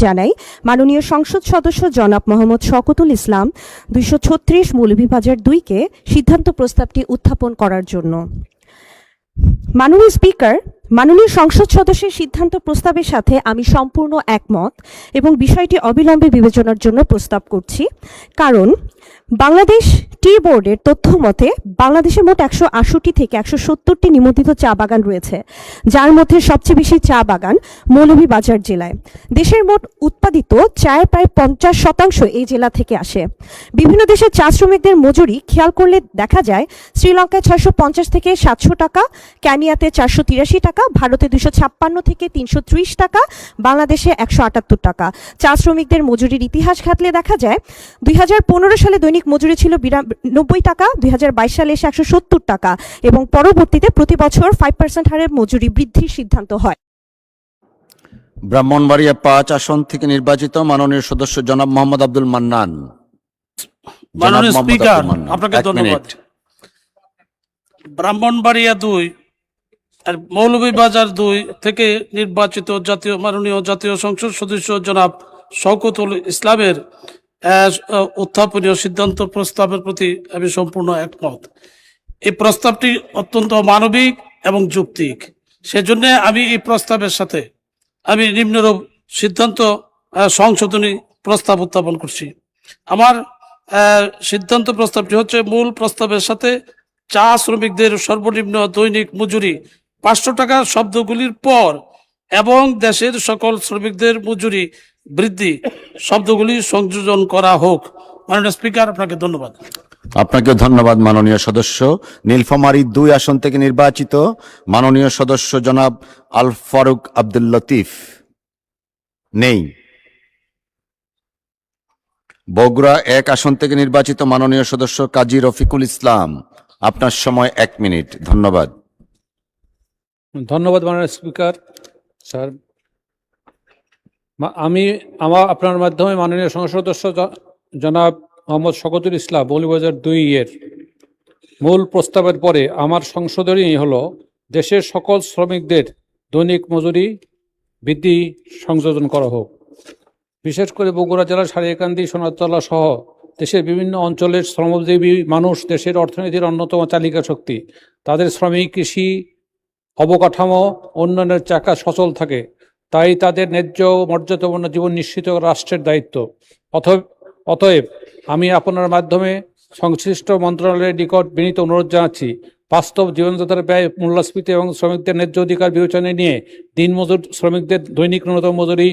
জানাই মাননীয় সংসদ সদস্য জনাব মোহাম্মদ শওকতুল ইসলাম 236 মৌলভীবাজার 2-কে সিদ্ধান্ত প্রস্তাবটি উত্থাপন করার জন্য। মাননীয় স্পিকার, মাননীয় সংসদ সদস্যের সিদ্ধান্ত প্রস্তাবের সাথে আমি সম্পূর্ণ একমত এবং বিষয়টি অবিলম্বে বিবেচনার জন্য প্রস্তাব করছি। কারণ বাংলাদেশ টি বোর্ডের তথ্য মতে বাংলাদেশে মোট 168 থেকে 170টি নিবন্ধিত চা বাগান রয়েছে, যার মধ্যে সবচেয়ে বেশি চা বাগান মৌলভীবাজার জেলায়। দেশের মোট উৎপাদিত চায়ের প্রায় 50% এই জেলা থেকে আসে। বিভিন্ন দেশের চা শ্রমিকদের মজুরি খেয়াল করলে দেখা যায় শ্রীলঙ্কায় 650 থেকে 700 টাকা, কেনিয়াতে 483 টাকা, ভারতে 256 থেকে 330 টাকা, বাংলাদেশে 178 টাকা। চা শ্রমিকদের মজুরির ইতিহাস ঘাটলে দেখা যায় 2015 সালে দৈনিক মজুরি ছিল 90 টাকা, 2022 সালে এসে 170 টাকা এবং পরবর্তীতে প্রতি বছর 5% হারে মজুরি বৃদ্ধির সিদ্ধান্ত হয়। ব্রাহ্মণবাড়িয়া 5 আসন থেকে নির্বাচিত মাননীয় সদস্য জনাব মোহাম্মদ আব্দুল মান্নান। মাননীয় স্পিকার, আপনাকে ধন্যবাদ। ব্রাহ্মণবাড়িয়া 2 আর মৌলভীবাজার 2 থেকে নির্বাচিত মাননীয় জাতীয় সংসদ সদস্য জনাব শওকতুল ইসলামের উত্থাপনীয় সিদ্ধান্ত প্রস্তাবের প্রতি আমি সম্পূর্ণ একমত। এই প্রস্তাবটি অত্যন্ত মানবিক এবং যৌক্তিক, সেজন্য আমি এই প্রস্তাবের সাথে আমি নিম্নরূপ সিদ্ধান্ত সংশোধনী প্রস্তাব উত্থাপন করছি। আমার সিদ্ধান্ত প্রস্তাবটি হচ্ছে, মূল প্রস্তাবের সাথে চা শ্রমিকদের সর্বনিম্ন দৈনিক মজুরি 500 টাকা শব্দগুলির পর এবং দেশের সকল শ্রমিকদের মজুরি বৃদ্ধি শব্দগুলি সংযোজন করা হোক। মাননীয় স্পিকার, আপনাকে ধন্যবাদ। আপনাকে ধন্যবাদ মাননীয় সদস্য। নীলফামারী 2 আসন থেকে নির্বাচিত মাননীয় সদস্য জনাব আল ফারুক আব্দুল লতিফ নেই। বগুড়া 1 আসন থেকে নির্বাচিত মাননীয় সদস্য কাজী রফিকুল ইসলাম, আপনার সময় 1 মিনিট। ধন্যবাদ। ধন্যবাদ মাননীয় স্পিকার স্যার। আমি আপনার মাধ্যমে মাননীয় সংসদ সদস্য জনাব মোহাম্মদ শওকতুল ইসলাম মৌলভীবাজার 2 এর মূল প্রস্তাবের পরে আমার সংশোধনী হলো, দেশের সকল শ্রমিকদের দৈনিক মজুরি বৃদ্ধি সংযোজন করা হোক। বিশেষ করে বগুড়া জেলার সারিয়াকান্দি, সোনারতলা সহ দেশের বিভিন্ন অঞ্চলের শ্রমজীবী মানুষ দেশের অর্থনীতির অন্যতম চালিকা শক্তি। তাদের শ্রমিক, কৃষি, অবকাঠামো উন্নয়নের চাকা সচল থাকে, তাই তাদের ন্যায্য মর্যাদাপূর্ণ জীবন নিশ্চিত করা রাষ্ট্রের দায়িত্ব। অতএব আমি আপনার মাধ্যমে সংশ্লিষ্ট মন্ত্রণালয়ের নিকট বিনীত অনুরোধ জানাচ্ছি, বাস্তব জীবনযাত্রার ব্যয়, মূল্যস্ফীতি এবং শ্রমিকদের ন্যায্য অধিকার বিবেচনায় নিয়ে দিনমজুর শ্রমিকদের দৈনিক ন্যূনতম মজুরি